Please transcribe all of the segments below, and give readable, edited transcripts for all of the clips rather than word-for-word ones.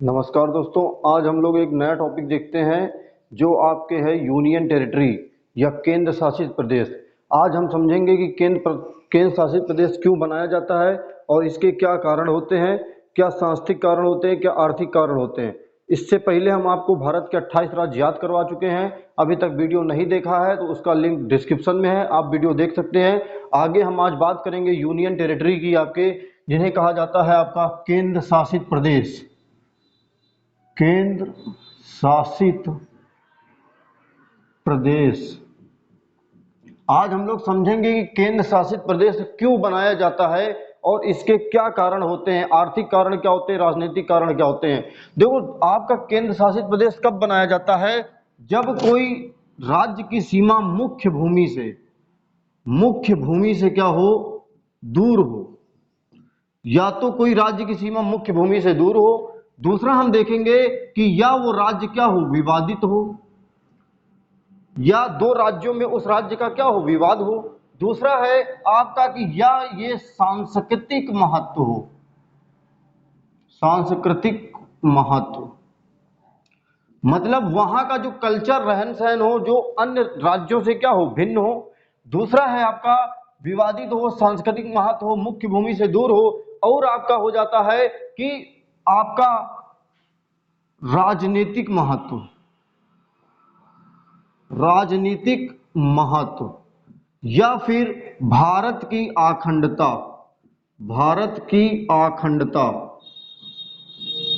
नमस्कार दोस्तों, आज हम लोग एक नया टॉपिक देखते हैं जो आपके है यूनियन टेरिटरी या केंद्र शासित प्रदेश। आज हम समझेंगे कि केंद्र शासित प्रदेश क्यों बनाया जाता है और इसके क्या कारण होते हैं, क्या सांस्कृतिक कारण होते हैं, क्या आर्थिक कारण होते हैं। इससे पहले हम आपको भारत के 28 राज्य याद करवा चुके हैं। अभी तक वीडियो नहीं देखा है तो उसका लिंक डिस्क्रिप्शन में है, आप वीडियो देख सकते हैं। आगे हम आज बात करेंगे यूनियन टेरिटरी की, आपके जिन्हें कहा जाता है आपका केंद्र शासित प्रदेश। केंद्र शासित प्रदेश। आज हम लोग समझेंगे कि केंद्र शासित प्रदेश क्यों बनाया जाता है और इसके क्या कारण होते हैं, आर्थिक कारण क्या होते हैं, राजनीतिक कारण क्या होते हैं। देखो, आपका केंद्र शासित प्रदेश कब बनाया जाता है? जब कोई राज्य की सीमा मुख्य भूमि से क्या हो, दूर हो। या तो कोई राज्य की सीमा मुख्य भूमि से दूर हो, दूसरा हम देखेंगे कि या वो राज्य क्या हो, विवादित हो, या दो राज्यों में उस राज्य का क्या हो, विवाद हो। दूसरा है आपका कि या ये सांस्कृतिक महत्व हो, सांस्कृतिक महत्व मतलब वहां का जो कल्चर, रहन सहन हो, जो अन्य राज्यों से क्या हो, भिन्न हो। दूसरा है आपका विवादित हो, सांस्कृतिक महत्व हो, मुख्य भूमि से दूर हो। और आपका हो जाता है कि आपका राजनीतिक महत्व, राजनीतिक महत्व या फिर भारत की अखंडता, भारत की अखंडता।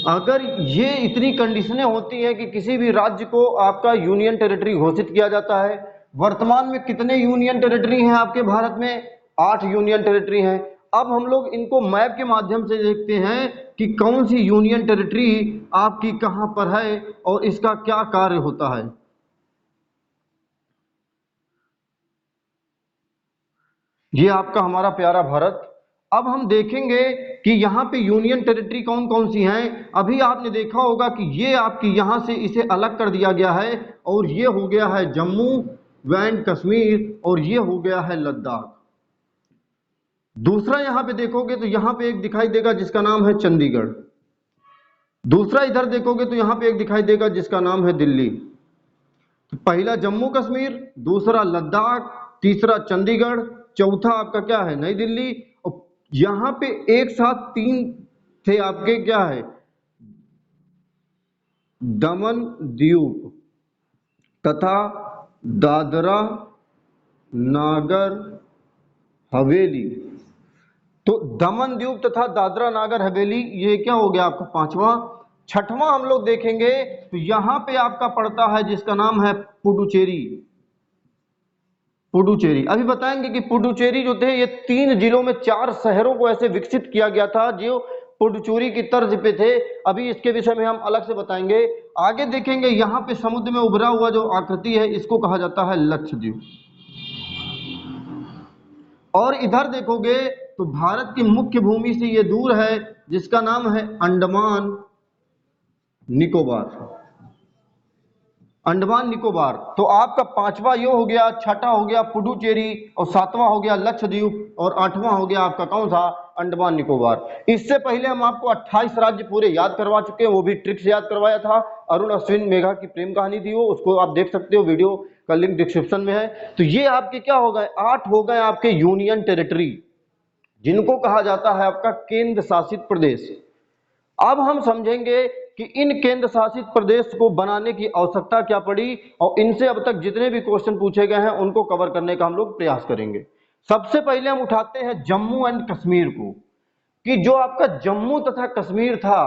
अगर ये इतनी कंडीशनें होती हैं कि किसी भी राज्य को आपका यूनियन टेरिटरी घोषित किया जाता है। वर्तमान में कितने यूनियन टेरिटरी हैं आपके भारत में? 8 यूनियन टेरिटरी हैं। अब हम लोग इनको मैप के माध्यम से देखते हैं कि कौन सी यूनियन टेरिटरी आपकी कहां पर है और इसका क्या कार्य होता है। ये आपका हमारा प्यारा भारत। अब हम देखेंगे कि यहाँ पे यूनियन टेरिटरी कौन कौन सी हैं। अभी आपने देखा होगा कि ये आपकी यहाँ से इसे अलग कर दिया गया है और ये हो गया है जम्मू एंड कश्मीर और ये हो गया है लद्दाख। दूसरा यहाँ पे देखोगे तो यहाँ पे एक दिखाई देगा जिसका नाम है चंडीगढ़। दूसरा इधर देखोगे तो यहाँ पे एक दिखाई देगा जिसका नाम है दिल्ली। तो पहला जम्मू कश्मीर, दूसरा लद्दाख, तीसरा चंडीगढ़, चौथा आपका क्या है, नई दिल्ली। और यहां पे एक साथ 3 थे आपके, क्या है, दमन द्वीप तथा दादरा नागर हवेली। तो दमन द्वीप तथा दादरा नागर हवेली, ये क्या हो गया आपका पांचवा। छठवां हम लोग देखेंगे तो यहां पे आपका पड़ता है जिसका नाम है पुडुचेरी। पुडुचेरी, अभी बताएंगे कि पुडुचेरी जो थे ये 3 जिलों में 4 शहरों को ऐसे विकसित किया गया था जो पुडुचेरी की तर्ज पे थे। अभी इसके विषय में हम अलग से बताएंगे। आगे देखेंगे यहाँ पे समुद्र में उभरा हुआ जो आकृति है इसको कहा जाता है लक्षद्वीप। और इधर देखोगे तो भारत की मुख्य भूमि से ये दूर है जिसका नाम है अंडमान निकोबार। अंडमान निकोबार। तो आपका पांचवा यो हो गया, छठा हो गया पुडुचेरी और सातवां हो गया लक्षद्वीप और आठवां हो गया आपका कौन सा, अंडमान निकोबार। इससे पहले हम आपको 28 राज्य पूरे याद करवा चुके हैं, वो भी ट्रिक से याद करवाया था। अरुण अश्विन मेघा की प्रेम कहानी थी वो, उसको आप देख सकते हो, वीडियो का लिंक डिस्क्रिप्शन में है। तो ये आपके क्या हो गए, 8 हो गए आपके यूनियन टेरिटरी जिनको कहा जाता है आपका केंद्र शासित प्रदेश। अब हम समझेंगे कि इन केंद्र शासित प्रदेश को बनाने की आवश्यकता क्या पड़ी और इनसे अब तक जितने भी क्वेश्चन पूछे गए हैं उनको कवर करने का हम लोग प्रयास करेंगे। सबसे पहले हम उठाते हैं जम्मू एंड कश्मीर को, कि जो आपका जम्मू तथा कश्मीर था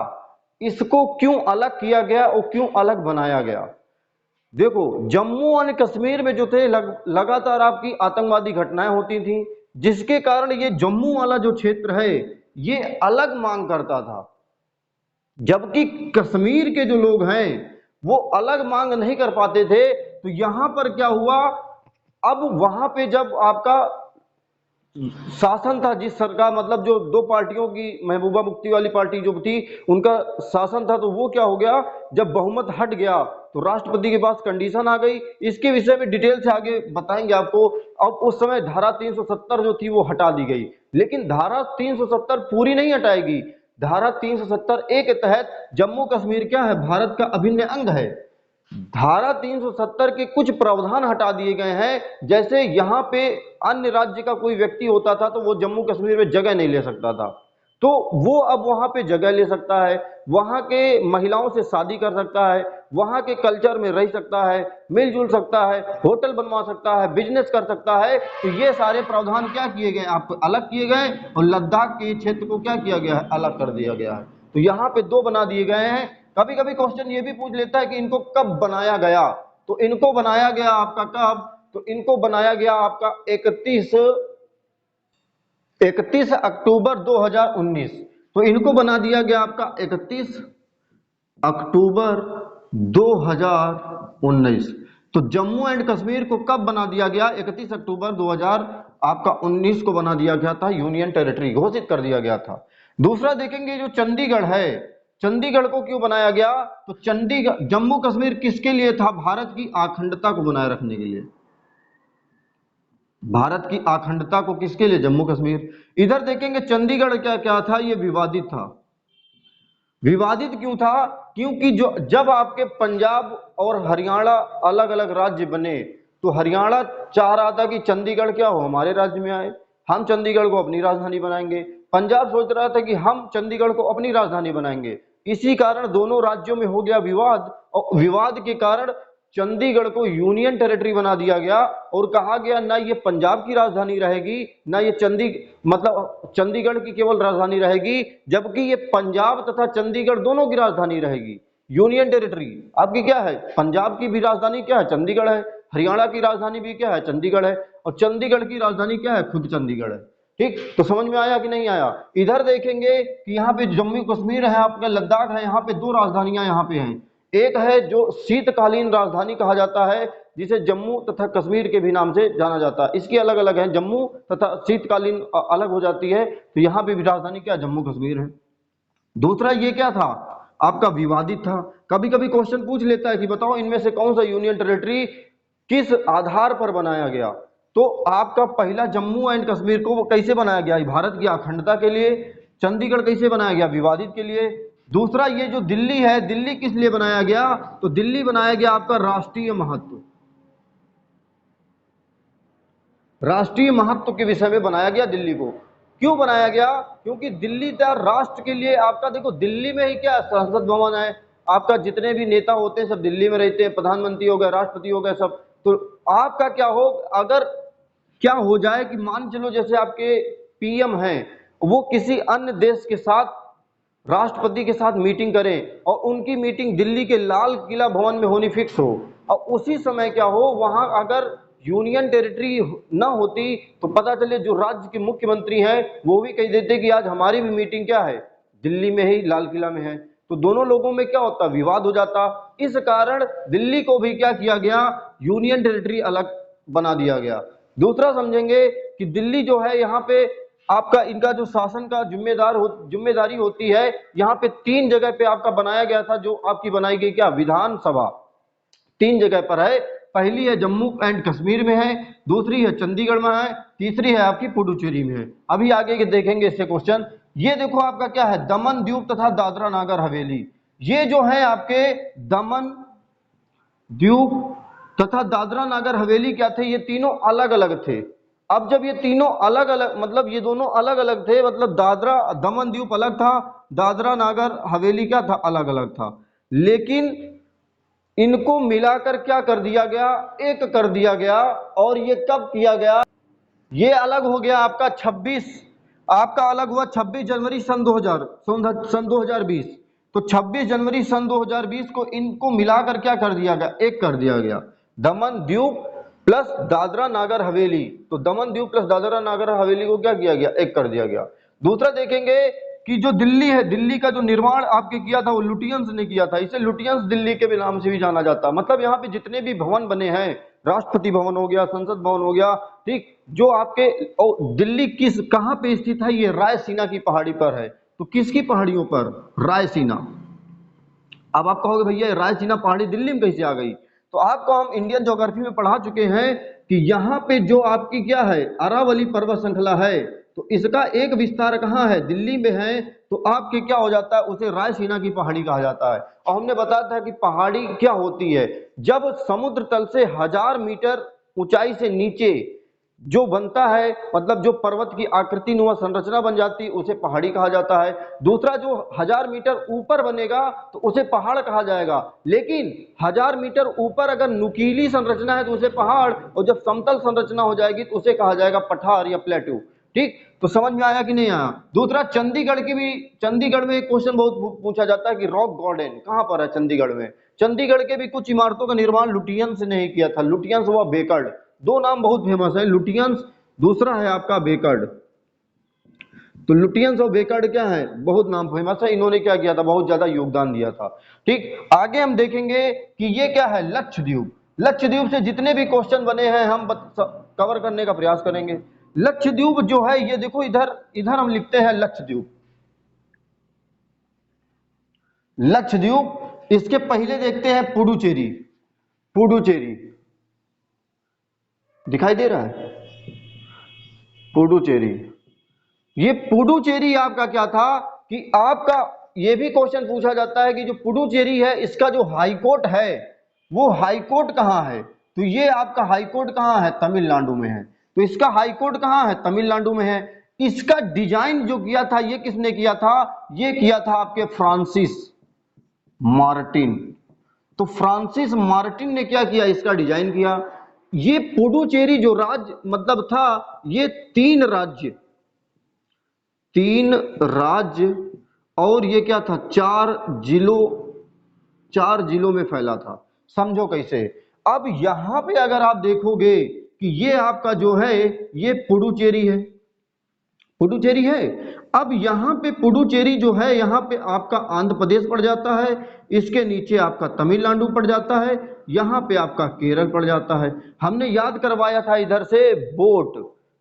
इसको क्यों अलग किया गया और क्यों अलग बनाया गया। देखो, जम्मू और कश्मीर में जो थे लगातार आपकी आतंकवादी घटनाएं होती थी, जिसके कारण ये जम्मू वाला जो क्षेत्र है ये अलग मांग करता था, जबकि कश्मीर के जो लोग हैं वो अलग मांग नहीं कर पाते थे। तो यहां पर क्या हुआ, अब वहां पे जब आपका शासन था, जिस सरकार मतलब जो 2 पार्टियों की, महबूबा मुफ्ती वाली पार्टी जो थी उनका शासन था, तो वो क्या हो गया, जब बहुमत हट गया तो राष्ट्रपति के पास कंडीशन आ गई। इसके विषय में डिटेल से आगे बताएंगे आपको। अब उस समय धारा 370 जो थी वो हटा दी गई, लेकिन धारा 370 पूरी नहीं हटाएगी। धारा 370A के तहत जम्मू कश्मीर क्या है, भारत का अभिन्न अंग है। धारा 370 के कुछ प्रावधान हटा दिए गए हैं, जैसे यहाँ पे अन्य राज्य का कोई व्यक्ति होता था तो वो जम्मू कश्मीर में जगह नहीं ले सकता था, तो वो अब वहां पे जगह ले सकता है, वहां के महिलाओं से शादी कर सकता है, वहां के कल्चर में रह सकता है, मिलजुल सकता है, होटल बनवा सकता है, बिजनेस कर सकता है। तो ये सारे प्रावधान क्या किए गए, आपको अलग किए गए, और लद्दाख के क्षेत्र को क्या किया गया है, अलग कर दिया गया है। तो यहाँ पे दो बना दिए गए हैं। कभी कभी क्वेश्चन ये भी पूछ लेता है कि इनको कब बनाया गया, तो इनको बनाया गया आपका कब, तो इनको बनाया गया आपका 31 अक्टूबर 2019। तो इनको बना दिया गया आपका 31 अक्टूबर 2019। तो जम्मू एंड कश्मीर को कब बना दिया गया, 31 अक्टूबर 2019 को बना दिया गया था, यूनियन टेरिटरी घोषित कर दिया गया था। दूसरा देखेंगे जो चंडीगढ़ है, चंडीगढ़ को क्यों बनाया गया, तो चंडीगढ़ जम्मू कश्मीर किसके लिए था, भारत की अखंडता को बनाए रखने के लिए। भारत की अखंडता को किसके लिए, जम्मू कश्मीर। इधर देखेंगे चंडीगढ़ क्या क्या था, ये विवादित था। विवादित क्यों था, क्योंकि जो जब आपके पंजाब और हरियाणा अलग अलग राज्य बने, तो हरियाणा चाह रहा था कि चंडीगढ़ क्या हो, हमारे राज्य में आए, हम चंडीगढ़ को अपनी राजधानी बनाएंगे। पंजाब सोच रहा था कि हम चंडीगढ़ को अपनी राजधानी बनाएंगे। इसी कारण दोनों राज्यों में हो गया विवाद, और विवाद के कारण चंडीगढ़ को यूनियन टेरिटरी बना दिया गया, और कहा गया ना ये पंजाब की राजधानी रहेगी, ना ये चंडीगढ़ की केवल राजधानी रहेगी, जबकि ये पंजाब तथा चंडीगढ़ दोनों की राजधानी रहेगी। यूनियन टेरिटरी आपकी क्या है, पंजाब की भी राजधानी क्या है, चंडीगढ़ है, हरियाणा की राजधानी भी क्या है, चंडीगढ़ है, और चंडीगढ़ की राजधानी क्या है, खुद चंडीगढ़ है। ठीक, तो समझ में आया कि नहीं आया। इधर देखेंगे कि यहाँ पे जम्मू कश्मीर है, आपका लद्दाख है, यहाँ पे दो राजधानियां यहाँ पे हैं। एक है जो शीतकालीन राजधानी कहा जाता है, जिसे जम्मू तथा कश्मीर के भी नाम से जाना जाता है। इसकी अलग अलग है, जम्मू तथा शीतकालीन अलग हो जाती है, तो यहाँ पे भी राजधानी क्या, जम्मू कश्मीर है। दूसरा ये क्या था, आपका विवादित था। कभी कभी क्वेश्चन पूछ लेता है कि बताओ इनमें से कौन सा यूनियन टेरिटरी किस आधार पर बनाया गया, तो आपका पहला जम्मू एंड कश्मीर को कैसे बनाया गया, भारत की अखंडता के लिए। चंडीगढ़ कैसे बनाया गया, विवादित के लिए। दूसरा ये जो दिल्ली है, दिल्ली किस लिए बनाया गया, तो दिल्ली बनाया गया आपका राष्ट्रीय महत्व, राष्ट्रीय महत्व के विषय में बनाया गया दिल्ली को। क्यों बनाया गया, क्योंकि दिल्ली था राष्ट्र के लिए। आपका देखो दिल्ली में ही क्या संसद भवन है, आपका जितने भी नेता होते हैं सब दिल्ली में रहते हैं, प्रधानमंत्री हो गए, राष्ट्रपति हो गए सब। तो आपका क्या हो, अगर क्या हो जाए कि मान चलो जैसे आपके पीएम हैं, वो किसी अन्य देश के साथ राष्ट्रपति के साथ मीटिंग करें, और उनकी मीटिंग दिल्ली के लाल किला भवन में होनी फिक्स हो, और उसी समय क्या हो, वहां अगर यूनियन टेरिटरी न होती तो पता चले जो राज्य के मुख्यमंत्री हैं वो भी कह देते कि आज हमारी भी मीटिंग क्या है, दिल्ली में ही, लाल किला में है। तो दोनों लोगों में क्या होता, विवाद हो जाता। इस कारण दिल्ली को भी क्या किया गया, यूनियन टेरिटरी अलग बना दिया गया। दूसरा समझेंगे कि दिल्ली जो है, यहाँ पे आपका इनका जो शासन का जिम्मेदारी होती है, यहाँ पे 3 जगह पे आपका बनाया गया था, जो आपकी बनाई गई क्या, विधानसभा 3 जगह पर है। पहली है जम्मू एंड कश्मीर में है, दूसरी है चंडीगढ़ में है, तीसरी है आपकी पुडुचेरी में है। अभी आगे के देखेंगे इससे क्वेश्चन। ये देखो आपका क्या है, दमन द्वीप तथा दादरा नागर हवेली। ये जो है आपके दमन द्वीप तथा दादरा नागर हवेली क्या थे, ये तीनों अलग अलग थे। अब जब ये तीनों अलग अलग, मतलब ये दोनों अलग अलग थे, मतलब दादरा दमन द्वीप अलग था, दादरा नागर हवेली क्या था, अलग अलग था। लेकिन इनको मिलाकर क्या कर दिया गया, एक कर दिया गया। और ये कब किया गया, ये अलग हो गया आपका 26, आपका अलग हुआ 26 जनवरी सन 2020। तो 26 जनवरी सन 2020 को इनको मिलाकर क्या कर दिया गया, एक कर दिया गया, दमन द्वीप प्लस दादरा नागर हवेली। तो दमन द्वीप प्लस दादरा नागर हवेली को क्या किया गया, एक कर दिया गया। दूसरा देखेंगे कि जो दिल्ली है, दिल्ली का जो निर्माण आपके किया था वो लुटियंस ने किया था, इसे लुटियंस दिल्ली के नाम से भी जाना जाता। मतलब यहाँ पे जितने भी भवन बने हैं, राष्ट्रपति भवन हो गया, संसद भवन हो गया, ठीक, जो आपके दिल्ली किस कहाँ पे स्थित है, ये रायसीना की पहाड़ी पर है। तो किसकी पहाड़ियों पर, रायसीना। अब आप कहोगे भैया रायसीना पहाड़ी दिल्ली में कैसे आ गई, तो आपको हम इंडियन ज्योग्राफी में पढ़ा चुके हैं कि यहाँ पे जो आपकी क्या है, अरावली पर्वत श्रृंखला है, तो इसका एक विस्तार कहाँ है, दिल्ली में है, तो आपके क्या हो जाता है, उसे रायसीना की पहाड़ी कहा जाता है। और हमने बताया था कि पहाड़ी क्या होती है, जब समुद्र तल से 1000 मीटर ऊंचाई से नीचे जो बनता है, मतलब जो पर्वत की आकृति नुमा संरचना बन जाती है, उसे पहाड़ी कहा जाता है। दूसरा, जो 1000 मीटर ऊपर बनेगा तो उसे पहाड़ कहा जाएगा, लेकिन 1000 मीटर ऊपर अगर नुकीली संरचना है तो उसे पहाड़, और जब समतल संरचना हो जाएगी तो उसे कहा जाएगा पठार या प्लेट्यू। ठीक, तो समझ में आया कि नहीं आया। दूसरा, चंडीगढ़ की भी, चंडीगढ़ में एक क्वेश्चन बहुत पूछा जाता है कि रॉक गार्डन कहां पर है चंडीगढ़ में। चंडीगढ़ के भी कुछ इमारतों का निर्माण लुटियंस ने ही किया था, लुटियंस व बेकर्ड, दो नाम बहुत फेमस है, लुटियंस, दूसरा है आपका बेकर्ड। तो लुटियंस और बेकर्ड क्या है, बहुत नाम फेमस है, इन्होंने क्या किया था, बहुत ज्यादा योगदान दिया था। ठीक, आगे हम देखेंगे कि ये क्या है, लक्षद्वीप। लक्षद्वीप से जितने भी क्वेश्चन बने हैं हम कवर करने का प्रयास करेंगे। लक्षद्वीप जो है, ये देखो इधर, इधर हम लिखते हैं लक्षद्वीप, लक्षद्वीप। इसके पहले देखते हैं पुडुचेरी, पुडुचेरी दिखाई दे रहा है, पुडुचेरी। ये पुडुचेरी आपका क्या था कि आपका ये भी क्वेश्चन पूछा जाता है कि जो पुडुचेरी है इसका जो हाईकोर्ट है वो हाईकोर्ट कहां है, तो ये आपका हाईकोर्ट कहां है, तमिलनाडु में है। तो इसका हाईकोर्ट कहां है, तमिलनाडु में है। इसका डिजाइन जो किया था ये किसने किया था, ये किया था आपके फ्रांसिस मार्टिन। तो फ्रांसिस मार्टिन ने क्या किया, इसका डिजाइन किया। ये पुडुचेरी जो राज्य मतलब था, ये तीन राज्य, तीन राज्य और ये क्या था, चार जिलों में फैला था। समझो कैसे। अब यहां पे अगर आप देखोगे कि ये आपका जो है ये पुडुचेरी है, पुडुचेरी है। अब यहां पे पुडुचेरी जो है, यहां पे आपका आंध्र प्रदेश पड़ जाता है, इसके नीचे आपका तमिलनाडु पड़ जाता है, यहां पे आपका केरल पड़ जाता है। हमने याद करवाया था इधर से बोट,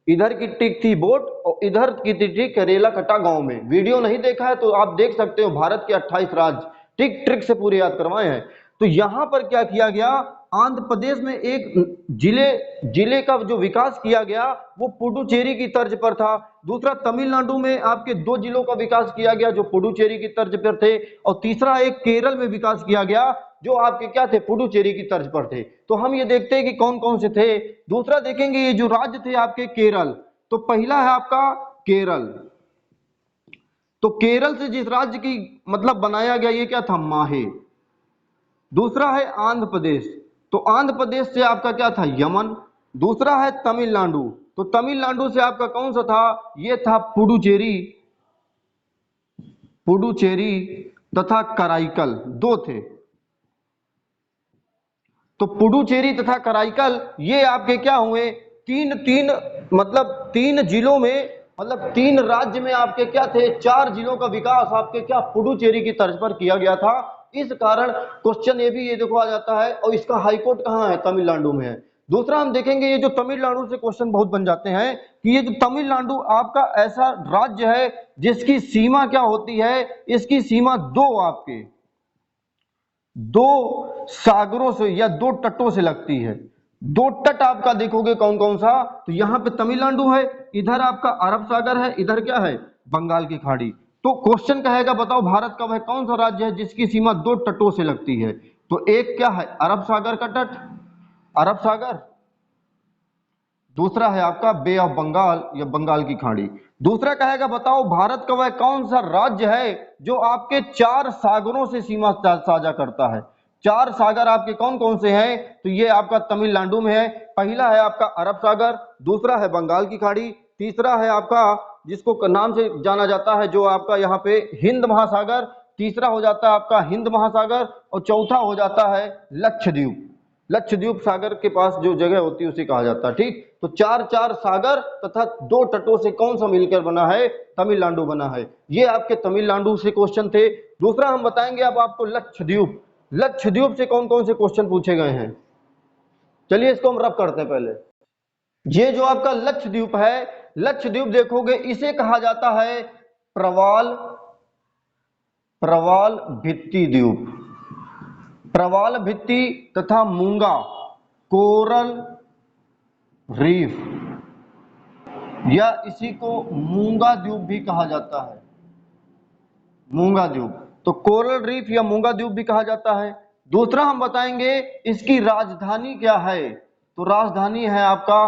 इधर की टिक थी बोट और इधर की थी करेला कटा गांव में। वीडियो नहीं देखा है तो आप देख सकते हो, भारत के 28 राज्य टिक ट्रिक से पूरे याद करवाए हैं। तो यहां पर क्या किया गया, आंध्र प्रदेश में एक जिले का जो विकास किया गया वो पुडुचेरी की तर्ज पर था। दूसरा, तमिलनाडु में आपके 2 जिलों का विकास किया गया जो पुडुचेरी की तर्ज पर थे, और तीसरा एक केरल में विकास किया गया जो आपके क्या थे, पुडुचेरी की तर्ज पर थे। तो हम ये देखते हैं कि कौन कौन से थे। दूसरा देखेंगे, ये जो राज्य थे आपके केरल, तो पहला है आपका केरल। तो केरल से जिस राज्य की मतलब बनाया गया ये क्या था, माहे। दूसरा है आंध्र प्रदेश, तो आंध्र प्रदेश से आपका क्या था, यमन। दूसरा है तमिलनाडु, तो तमिलनाडु से आपका कौन सा था, ये था पुडुचेरी, पुडुचेरी तथा कराईकल, दो थे। तो पुडुचेरी तथा कराईकल ये आपके क्या हुए, तीन तीन मतलब 3 जिलों में, मतलब 3 राज्य में आपके क्या थे, 4 जिलों का विकास आपके क्या पुडुचेरी की तर्ज पर किया गया था। इस कारण क्वेश्चन ये भी ये देखो आ जाता है, और इसका हाईकोर्ट कहां है, तमिलनाडु में है। दूसरा हम देखेंगे, ये जो तमिलनाडु से क्वेश्चन बहुत बन जाते हैं कि ये जो तमिलनाडु आपका ऐसा राज्य है जिसकी सीमा क्या होती है, इसकी सीमा आपके 2 सागरों से या 2 तटों से लगती है। 2 तट आपका देखोगे कौन कौन सा, तो यहां पे तमिलनाडु है, इधर आपका अरब सागर है, इधर क्या है, बंगाल की खाड़ी। तो क्वेश्चन कहेगा बताओ भारत का वह कौन सा राज्य है जिसकी सीमा 2 तटों से लगती है, तो एक क्या है, अरब सागर का तट, अरब सागर। दूसरा है आपका बे ऑफ बंगाल या बंगाल की खाड़ी। दूसरा कहेगा बताओ भारत का वह कौन सा राज्य है जो आपके 4 सागरों से सीमा साझा करता है। 4 सागर आपके कौन कौन से हैं, तो ये आपका तमिलनाडु में है। पहला है आपका अरब सागर, दूसरा है बंगाल की खाड़ी, तीसरा है आपका जिसको नाम से जाना जाता है जो आपका यहाँ पे हिंद महासागर, तीसरा हो जाता है आपका हिंद महासागर, और चौथा हो जाता है लक्षद्वीप। लक्षद्वीप सागर के पास जो जगह होती है उसे कहा जाता है। ठीक, तो 4 सागर तथा 2 तटों से कौन सा मिलकर बना है, तमिलनाडु बना है। ये आपके तमिलनाडु से क्वेश्चन थे। दूसरा हम बताएंगे अब आपको लक्षद्वीप, लक्षद्वीप से कौन कौन से क्वेश्चन पूछे गए हैं। चलिए इसको हम रब करते हैं पहले। ये जो आपका लक्षद्वीप है, लक्षद्वीप देखोगे इसे कहा जाता है प्रवाल, प्रवाल भित्ति द्वीप, प्रवाल भित्ति तथा मूंगा कोरल रीफ, या इसी को मूंगा द्वीप भी कहा जाता है, मूंगा द्वीप। तो कोरल रीफ या मूंगा द्वीप भी कहा जाता है। दूसरा हम बताएंगे इसकी राजधानी क्या है, तो राजधानी है आपका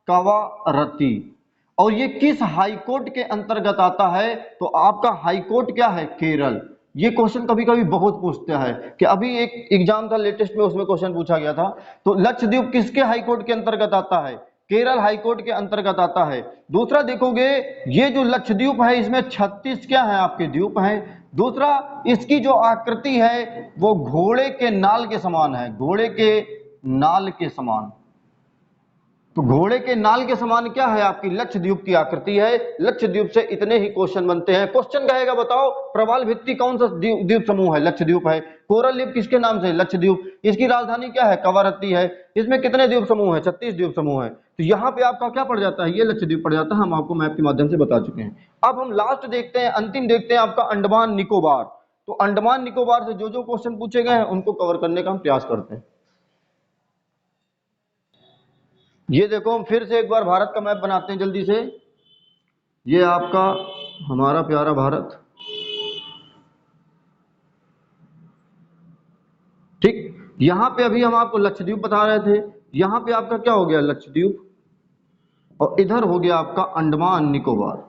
कवारत्ती। और ये किस हाईकोर्ट के अंतर्गत आता है, तो आपका हाईकोर्ट क्या है, केरल। ये क्वेश्चन कभी कभी बहुत पूछता है कि अभी एक एग्जाम था लेटेस्ट में, उसमें क्वेश्चन पूछा गया था, तो लक्षद्वीप किसके हाईकोर्ट के अंतर्गत आता है, केरल हाईकोर्ट के अंतर्गत आता है। दूसरा देखोगे ये जो लक्षद्वीप है इसमें 36 क्या है आपके द्वीप हैं। दूसरा इसकी जो आकृति है वो घोड़े के नाल के समान है, घोड़े के नाल के समान। तो घोड़े के नाल के समान क्या है, आपकी लक्षद्वीप की आकृति है। लक्षद्वीप से इतने ही क्वेश्चन बनते हैं। क्वेश्चन कहेगा बताओ प्रवाल भित्ति कौन सा द्वीप समूह है, लक्षद्वीप है। कोरल द्वीप किसके नाम से, लक्षद्वीप। इसकी राजधानी क्या है, कवारत्ती है। इसमें कितने द्वीप समूह है, 36 द्वीप समूह है। तो यहाँ पे आपका क्या पड़ जाता है, ये लक्षद्वीप पड़ जाता है। हम आपको मैप के माध्यम से बता चुके हैं। अब हम लास्ट देखते हैं, अंतिम देखते हैं आपका अंडमान निकोबार। तो अंडमान निकोबार से जो जो क्वेश्चन पूछे गए हैं उनको कवर करने का हम प्रयास करते हैं। ये देखो हम फिर से एक बार भारत का मैप बनाते हैं जल्दी से। ये आपका हमारा प्यारा भारत, ठीक। यहां पे अभी हम आपको लक्षद्वीप बता रहे थे, यहां पे आपका क्या हो गया, लक्षद्वीप, और इधर हो गया आपका अंडमान निकोबार।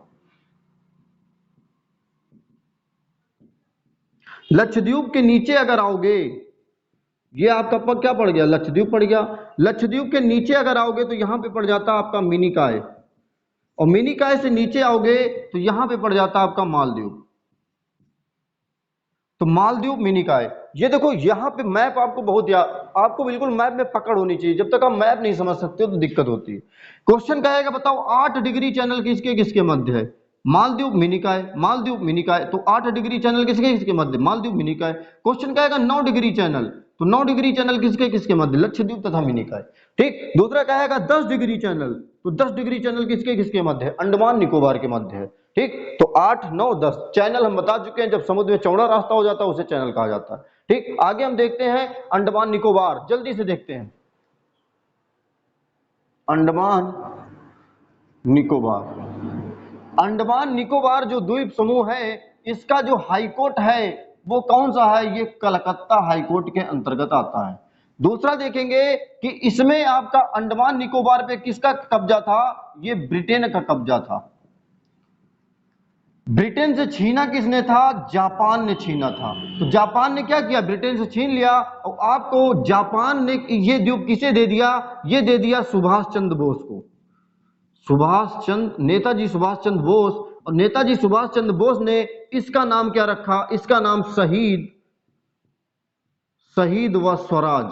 लक्षद्वीप के नीचे अगर आओगे, ये आपका पग क्या पड़ गया, लक्षद्वीप पड़ गया। लक्षद्वीप के नीचे अगर आओगे तो यहां पे पड़ जाता आपका मिनिकॉय, और मिनिकॉय से नीचे आओगे तो यहां पे पड़ जाता आपका मालदीव। तो मालदीव, मिनिकॉय। ये देखो यहाँ पे मैप आपको बहुत आपको बिल्कुल मैप में पकड़ होनी चाहिए। जब तक आप मैप नहीं समझ सकते हो तो दिक्कत होती है। क्वेश्चन कहेगा बताओ 8 डिग्री चैनल किसके किसके मध्य है, मालदीव मिनिकॉय, मालदीव मिनिकॉय। तो 8 डिग्री चैनल किसके किसके मध्य, मालदीव मिनिकॉय। क्वेश्चन कहेगा 9 डिग्री चैनल, तो 9 डिग्री चैनल किसके किसके मध्य, लक्षद्वीप तथा मिनिकॉय, ठीक। दूसरा कहेगा 10 डिग्री चैनल, तो 10 डिग्री चैनल किसके किसके मध्य है, अंडमान निकोबार के मध्य है, ठीक। तो 8, 9, 10 चैनल हम बता चुके हैं। जब समुद्र में चौड़ा रास्ता हो जाता है उसे चैनल कहा जाता है, ठीक। आगे हम देखते हैं अंडमान निकोबार, जल्दी से देखते हैं अंडमान निकोबार। अंडमान निकोबार जो द्वीप समूह है इसका जो हाईकोर्ट है वो कौन सा है, ये कलकत्ता हाईकोर्ट के अंतर्गत आता है। दूसरा देखेंगे कि इसमें आपका अंडमान निकोबार पे किसका कब्जा था, ये ब्रिटेन का कब्जा था। ब्रिटेन से छीना किसने था, जापान ने छीना था। तो जापान ने क्या किया, ब्रिटेन से छीन लिया, और आपको जापान ने ये द्वीप किसे दे दिया, ये दे दिया सुभाष चंद्र बोस को। सुभाष चंद्र, नेताजी सुभाष चंद्र बोस। और नेताजी सुभाष चंद्र बोस ने इसका नाम क्या रखा, इसका नाम शहीद, शहीद व स्वराज।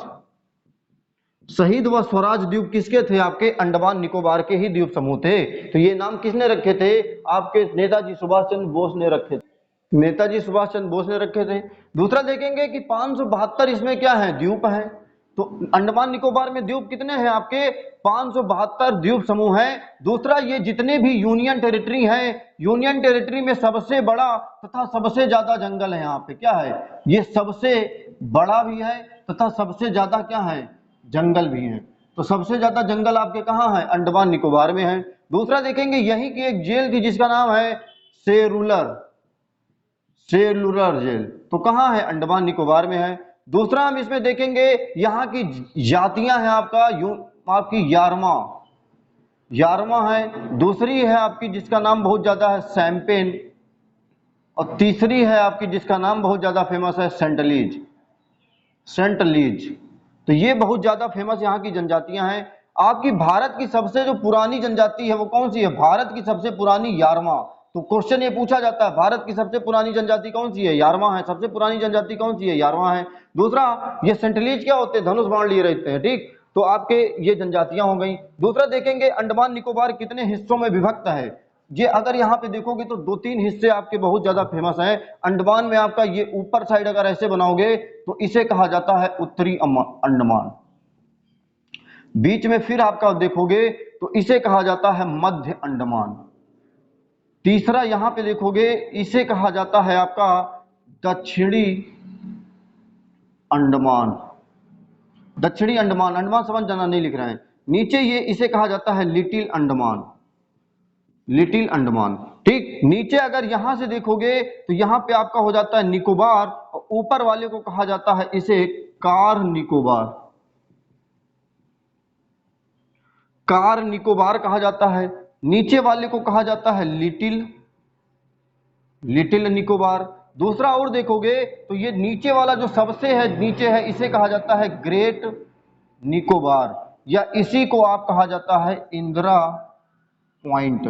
शहीद व स्वराज द्वीप किसके थे, आपके अंडमान निकोबार के ही द्वीप समूह थे। तो ये नाम किसने रखे थे, आपके नेताजी सुभाष चंद्र बोस ने रखे थे, नेताजी सुभाष चंद्र बोस ने रखे थे। दूसरा देखेंगे कि 572 इसमें क्या है, द्वीप है। तो अंडमान निकोबार में द्वीप कितने हैं आपके, 572 द्वीप समूह हैं। दूसरा ये जितने भी यूनियन टेरिटरी हैं, यूनियन टेरिटरी में सबसे बड़ा तथा सबसे ज्यादा जंगल है यहाँ पे, क्या है, ये सबसे बड़ा भी है तथा सबसे ज्यादा क्या है, जंगल भी है। तो सबसे ज्यादा जंगल आपके कहाँ है, अंडमान निकोबार में है। दूसरा देखेंगे यहीं की एक जेल थी जिसका नाम है सेलुलर, सेलुलर जेल, तो कहाँ है, अंडमान निकोबार में है। दूसरा हम इसमें देखेंगे यहाँ की जातियां हैं आपका आपकी यारमा, यारमा है। दूसरी है आपकी जिसका नाम बहुत ज्यादा है सैम्पेन, और तीसरी है आपकी जिसका नाम बहुत ज्यादा फेमस है सेंटलीज, सेंटलीज। तो ये बहुत ज्यादा फेमस यहाँ की जनजातियां हैं। आपकी भारत की सबसे जो पुरानी जनजाति है वो कौन सी है, भारत की सबसे पुरानी यारमा। तो क्वेश्चन ये पूछा जाता है भारत की सबसे पुरानी जनजाति कौन सी है, यारमा है। सबसे पुरानी जनजाति कौन सी है, यारमा है। दूसरा ये सेंटलीज क्या होते हैं, धनुष बाण लिए रहते हैं, ठीक। तो आपके ये जनजातियां हो गई। दूसरा देखेंगे अंडमान निकोबार कितने हिस्सों में विभक्त है। ये अगर यहाँ पे देखोगे तो 2-3 हिस्से आपके बहुत ज्यादा फेमस हैं। अंडमान में आपका ये ऊपर साइड अगर ऐसे बनाओगे तो इसे कहा जाता है उत्तरी अंडमान। बीच में फिर आपका देखोगे तो इसे कहा जाता है मध्य अंडमान। तीसरा यहां पे देखोगे इसे कहा जाता है आपका दक्षिणी अंडमान, दक्षिणी अंडमान। अंडमान समझ जाना, नहीं लिख रहे हैं नीचे, ये इसे कहा जाता है लिटिल अंडमान। लिटिल अंडमान। ठीक, नीचे अगर यहां से देखोगे तो यहां पे आपका हो जाता है निकोबार, और ऊपर वाले को कहा जाता है इसे कार निकोबार। कार निकोबार कहा जाता है। नीचे वाले को कहा जाता है लिटिल निकोबार। दूसरा और देखोगे तो ये नीचे वाला जो सबसे है नीचे है, इसे कहा जाता है ग्रेट निकोबार, या इसी को आप कहा जाता है इंदिरा पॉइंट।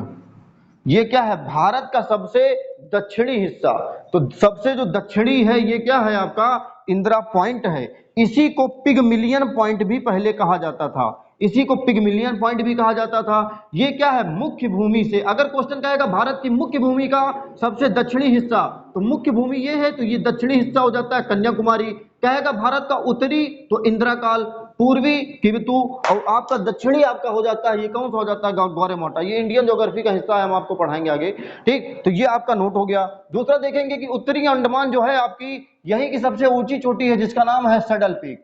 ये क्या है, भारत का सबसे दक्षिणी हिस्सा। तो सबसे जो दक्षिणी है ये क्या है आपका इंदिरा पॉइंट है। इसी को पिगमिलियन पॉइंट भी पहले कहा जाता था, इसी को पिगमिलियन पॉइंट भी कहा जाता था। ये क्या है, मुख्य भूमि से, अगर क्वेश्चन कहेगा भारत की मुख्य भूमि का सबसे दक्षिणी हिस्सा, तो मुख्य भूमि ये है, तो ये दक्षिणी हिस्सा हो जाता है कन्याकुमारी। कहेगा भारत का उत्तरी, तो इंदिरा काल, पूर्वी किबतू, और आपका दक्षिणी आपका हो जाता है, ये कौन सा हो जाता है गौरेमाटा। ये इंडियन ज्योग्राफी का हिस्सा है, हम आपको पढ़ाएंगे आगे। ठीक, तो ये आपका नोट हो गया। दूसरा देखेंगे कि उत्तरी अंडमान जो है आपकी, यही की सबसे ऊंची चोटी है जिसका नाम है सैडल पीक।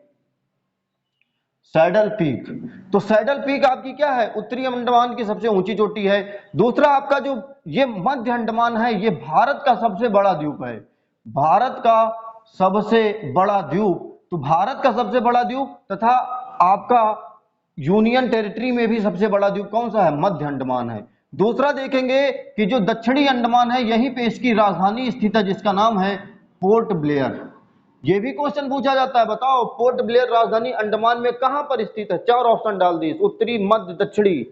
सैडल पीक, तो सैडल पीक आपकी क्या है, उत्तरी अंडमान की सबसे ऊंची चोटी है। दूसरा आपका जो ये मध्य अंडमान है, ये भारत का सबसे बड़ा द्वीप है, भारत का सबसे बड़ा द्वीप। तो भारत का सबसे बड़ा द्वीप तथा आपका यूनियन टेरिटरी में भी सबसे बड़ा द्वीप कौन सा है, मध्य अंडमान है। दूसरा देखेंगे कि जो दक्षिणी अंडमान है, यहीं पे इसकी राजधानी स्थित है जिसका नाम है पोर्ट ब्लेयर। ये भी क्वेश्चन पूछा जाता है, बताओ पोर्ट ब्लेयर राजधानी अंडमान में कहां पर स्थित है। 4 ऑप्शन डाल दी, उत्तरी, मध्य, दक्षिणी।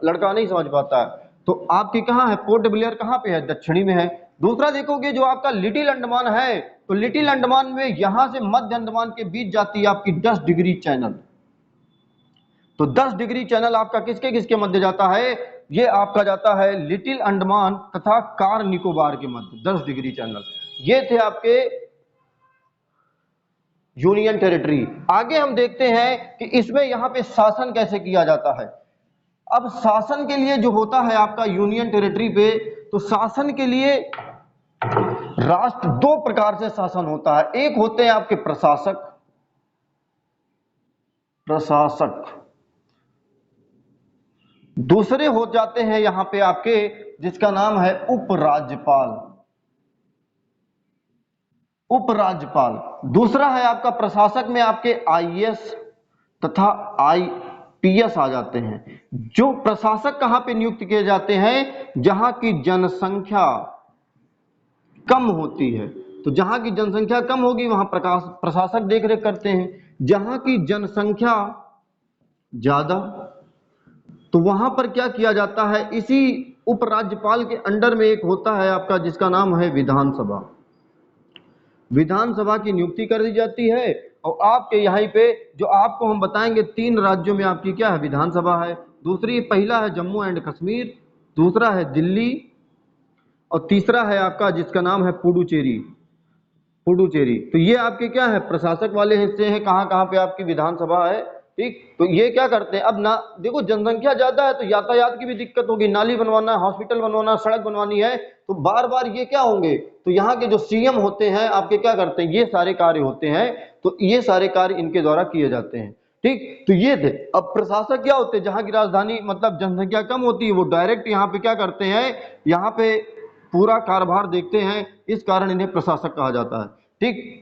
लड़का नहीं समझ पाता है, तो आपकी कहां है पोर्ट ब्लेयर, कहां पे है, दक्षिणी में है। दूसरा देखोगे जो आपका लिटिल अंडमान है, तो लिटिल अंडमान में यहां से मध्य अंडमान के बीच जाती है आपकी 10 डिग्री चैनल। तो 10 डिग्री चैनल आपका किसके किसके मध्य जाता है, ये आपका जाता है लिटिल अंडमान तथा कार निकोबार के मध्य 10 डिग्री चैनल। ये थे आपके यूनियन टेरिटरी। आगे हम देखते हैं कि इसमें यहां पे शासन कैसे किया जाता है। अब शासन के लिए जो होता है आपका यूनियन टेरिटरी पे, तो शासन के लिए राष्ट्र 2 प्रकार से शासन होता है। एक होते हैं आपके प्रशासक, दूसरे हो जाते हैं यहां पे आपके जिसका नाम है उपराज्यपाल। दूसरा है आपका प्रशासक में आपके आईएएस तथा आईपीएस आ जाते हैं। जो प्रशासक कहां पे नियुक्त किए जाते हैं, जहां की जनसंख्या कम होती है। तो जहां की जनसंख्या कम होगी वहां प्रशासक देखरेख करते हैं। जहां की जनसंख्या ज्यादा, तो वहां पर क्या किया जाता है, इसी उपराज्यपाल के अंडर में एक होता है आपका जिसका नाम है विधानसभा। विधानसभा की नियुक्ति कर दी जाती है, और आपके यहाँ पे जो आपको हम बताएंगे 3 राज्यों में आपकी क्या है, विधानसभा है। दूसरी, पहला है जम्मू एंड कश्मीर, दूसरा है दिल्ली, और तीसरा है आपका जिसका नाम है पुडुचेरी। तो ये आपके क्या है, प्रशासक वाले हिस्से हैं, कहाँ कहाँ पे आपकी विधानसभा है। ठीक, तो ये क्या करते हैं, अब ना देखो जनसंख्या ज्यादा है तो यातायात की भी दिक्कत होगी, नाली बनवाना है, हॉस्पिटल बनवाना, सड़क बनवानी है, तो बार बार ये क्या होंगे, तो यहाँ के जो सीएम होते हैं आपके क्या करते हैं, ये सारे कार्य होते हैं, तो ये सारे कार्य इनके द्वारा किए जाते हैं। ठीक, तो ये थे। अब प्रशासक क्या होते हैं, जहां की राजधानी मतलब जनसंख्या कम होती है, वो डायरेक्ट यहाँ पे क्या करते हैं, यहाँ पे पूरा कारभार देखते हैं, इस कारण इन्हें प्रशासक कहा जाता है। ठीक,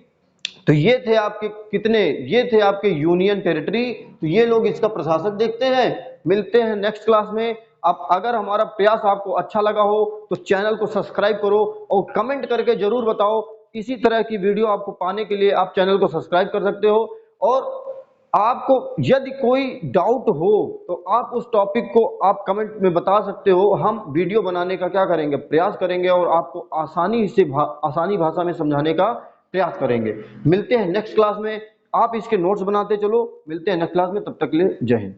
तो ये थे आपके कितने, ये थे आपके यूनियन टेरिटरी। तो ये लोग इसका प्रशासक देखते हैं। मिलते हैं नेक्स्ट क्लास में। आप अगर हमारा प्रयास आपको अच्छा लगा हो तो चैनल को सब्सक्राइब करो और कमेंट करके जरूर बताओ। इसी तरह की वीडियो आपको पाने के लिए आप चैनल को सब्सक्राइब कर सकते हो, और आपको यदि कोई डाउट हो तो आप उस टॉपिक को आप कमेंट में बता सकते हो। हम वीडियो बनाने का क्या करेंगे, प्रयास करेंगे, और आपको आसानी भाषा में समझाने का प्रयास करेंगे। मिलते हैं नेक्स्ट क्लास में। आप इसके नोट्स बनाते चलो। मिलते हैं नेक्स्ट क्लास में, तब तक के लिए जय हिंद।